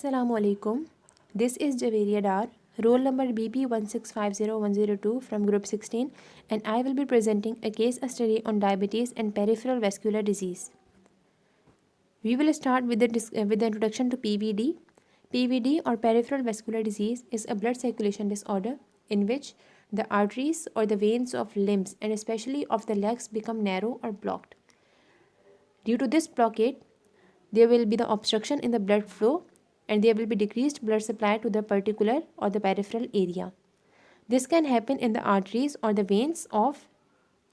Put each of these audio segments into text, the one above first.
Assalamu alaikum. This is Javeria Dar, roll number BP1650102 from group 16, and I will be presenting a case study on diabetes and peripheral vascular disease. We will start with the introduction to PVD. PVD or peripheral vascular disease is a blood circulation disorder in which the arteries or the veins of limbs and especially of the legs become narrow or blocked. Due to this blockade, there will be the obstruction in the blood flow and there will be decreased blood supply to the particular or the peripheral area. This can happen in the arteries or the veins of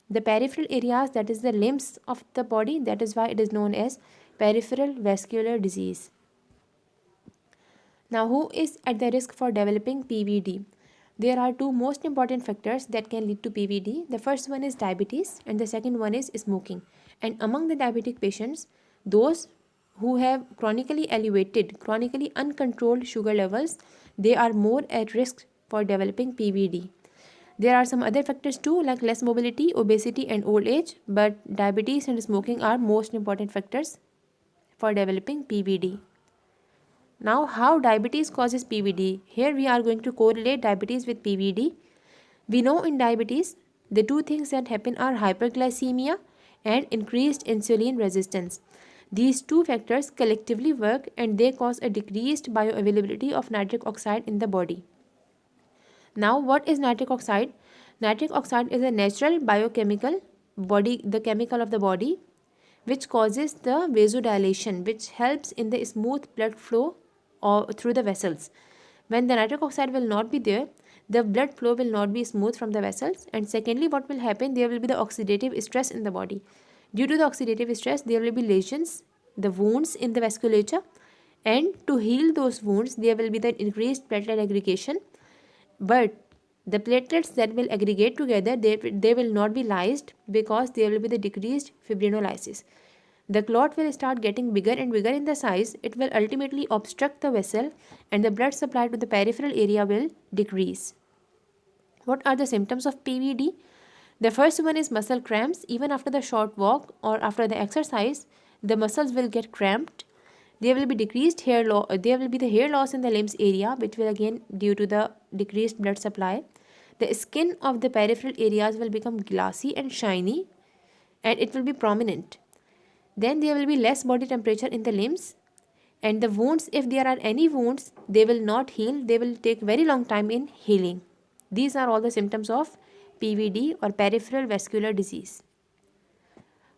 the peripheral areas, that is the limbs of the body. That is why it is known as peripheral vascular disease. Now, who is at the risk for developing PVD? There are two most important factors that can lead to PVD. The first one is diabetes and the second one is smoking. And among the diabetic patients, those who have chronically elevated, chronically uncontrolled sugar levels, they are more at risk for developing PVD. There are some other factors too, like less mobility, obesity and old age, but diabetes and smoking are most important factors for developing PVD. Now, how diabetes causes PVD? Here we are going to correlate diabetes with PVD. We know in diabetes, the two things that happen are hyperglycemia and increased insulin resistance. These two factors collectively work and they cause a decreased bioavailability of nitric oxide in the body. Now, what is nitric oxide? Nitric oxide is a natural biochemical the chemical of the body, which causes the vasodilation, which helps in the smooth blood flow or through the vessels. When the nitric oxide will not be there, the blood flow will not be smooth from the vessels. And secondly, what will happen? There will be the oxidative stress in the body. Due to the oxidative stress, there will be lesions, the wounds in the vasculature, and to heal those wounds, there will be the increased platelet aggregation. But the platelets that will aggregate together, they will not be lysed because there will be the decreased fibrinolysis. The clot will start getting bigger and bigger in the size. It will ultimately obstruct the vessel and the blood supply to the peripheral area will decrease. What are the symptoms of PVD? The first one is muscle cramps. Even after the short walk or after the exercise, the muscles will get cramped. There will be decreased hair loss. There will be the hair loss in the limbs area, which will again due to the decreased blood supply. The skin of the peripheral areas will become glassy and shiny, and it will be prominent. Then there will be less body temperature in the limbs, and the wounds, if there are any wounds, they will not heal. They will take very long time in healing. These are all the symptoms of PVD or peripheral vascular disease.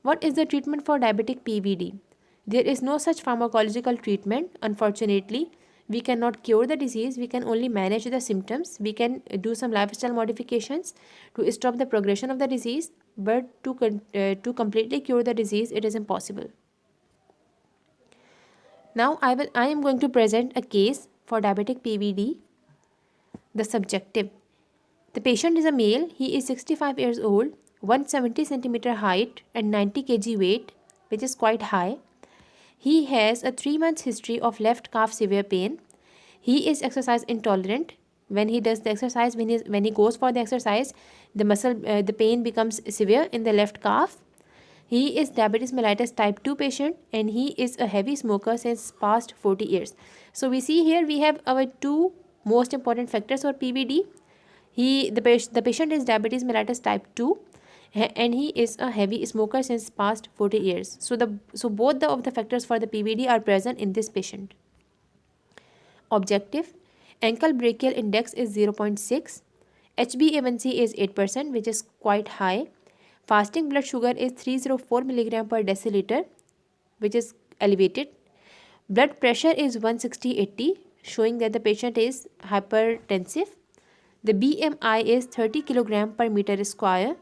What is the treatment for diabetic PVD? There is no such pharmacological treatment. Unfortunately, we cannot cure the disease. We can only manage the symptoms. We can do some lifestyle modifications to stop the progression of the disease, but to completely cure the disease, it is impossible. Now I am going to present a case for diabetic PVD. The subjective. The patient is a male. He is 65 years old, 170 centimeter height and 90 kg weight, which is quite high. He has a 3 months history of left calf severe pain. He is exercise intolerant. When he does the exercise, when he goes for the exercise, the pain becomes severe in the left calf. He is diabetes mellitus type 2 patient and he is a heavy smoker since past 40 years. So we see here we have our two most important factors for PVD. The patient is diabetes mellitus type 2 and he is a heavy smoker since past 40 years. So both of the factors for the PVD are present in this patient. Objective. Ankle brachial index is 0.6. HbA1c is 8%, which is quite high. Fasting blood sugar is 304 mg per deciliter, which is elevated. Blood pressure is 160/80, showing that the patient is hypertensive. The BMI is 30 kg per meter square,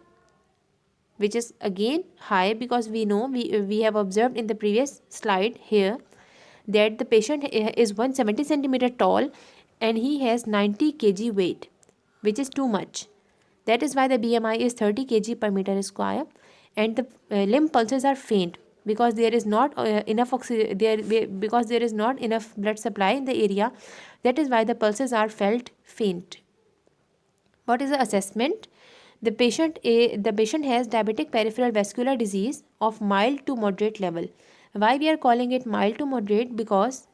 which is again high because we know we have observed in the previous slide here that the patient is 170 centimeter tall and he has 90 kg weight, which is too much. That is why the BMI is 30 kg per meter square, and the limb pulses are faint because there is not enough because there is not enough blood supply in the area. That is why the pulses are felt faint. What is the assessment? The patient has diabetic peripheral vascular disease of mild to moderate level. Why we are calling it mild to moderate? Because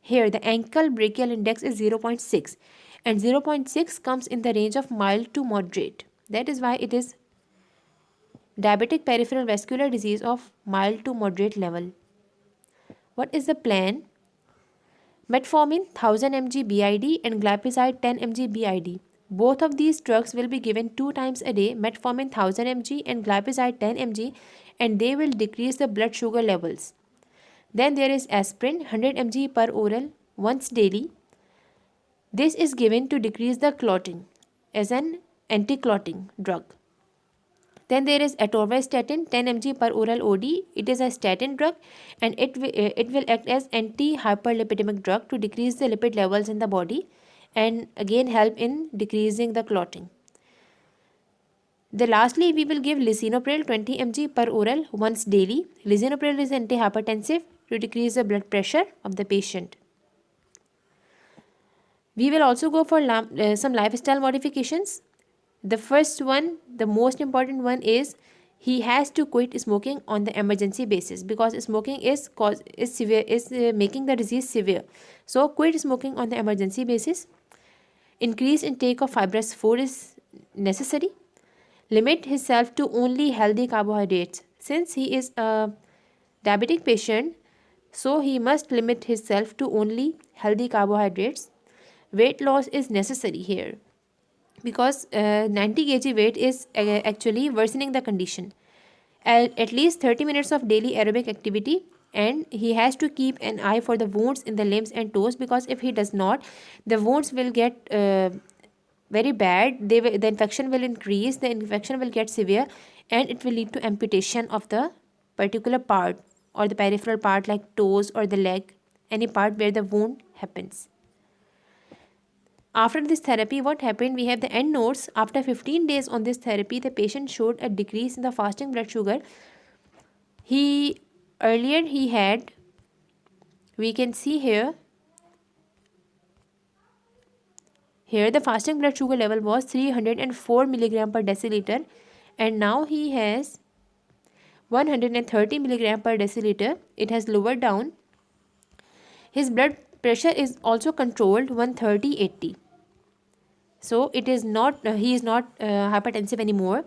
Here the ankle brachial index is 0.6 and 0.6 comes in the range of mild to moderate. That is why it is diabetic peripheral vascular disease of mild to moderate level. What is the plan? Metformin 1000 mg BID and glipizide 10 mg BID. Both of these drugs will be given 2 times a day, metformin 1000 mg and glipizide 10 mg, and they will decrease the blood sugar levels. Then there is aspirin 100 mg per oral once daily. This is given to decrease the clotting as an anti-clotting drug. Then there is atorvastatin 10 mg per oral OD. It is a statin drug and it will act as anti-hyperlipidemic drug to decrease the lipid levels in the body and again help in decreasing the clotting. Lastly, we will give lisinopril 20 mg per oral once daily. Lisinopril is antihypertensive to decrease the blood pressure of the patient. We will also go for some lifestyle modifications. The first one, the most important one, is he has to quit smoking on the emergency basis because smoking is making the disease severe. So quit smoking on the emergency basis. Increase intake of fibrous food is necessary. Limit himself to only healthy carbohydrates. Since he is a diabetic patient, so he must limit himself to only healthy carbohydrates. Weight loss is necessary here because 90 kg weight is actually worsening the condition. At least 30 minutes of daily aerobic activity, and he has to keep an eye for the wounds in the limbs and toes, because if he does not, the wounds will get very bad. The infection will increase, the infection will get severe, and it will lead to amputation of the particular part or the peripheral part like toes or the leg, any part where the wound happens. After this therapy, what happened? We have the end notes. After 15 days on this therapy, the patient showed a decrease in the fasting blood sugar. Earlier he had, we can see here the fasting blood sugar level was 304 milligram per deciliter, and now he has 130 milligram per deciliter. It has lowered down. His blood pressure is also controlled 130/80. So it is not he is not hypertensive anymore.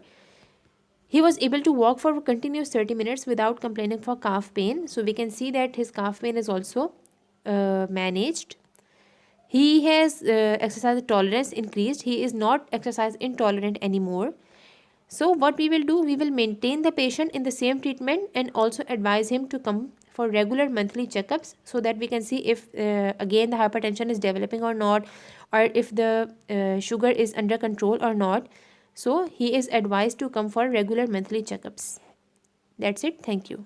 He was able to walk for continuous 30 minutes without complaining for calf pain. So we can see that his calf pain is also managed. He has exercise tolerance increased. He is not exercise intolerant anymore. So what we will do, we will maintain the patient in the same treatment and also advise him to come for regular monthly checkups so that we can see if again the hypertension is developing or not, or if the sugar is under control or not. So he is advised to come for regular monthly checkups. That's it. Thank you.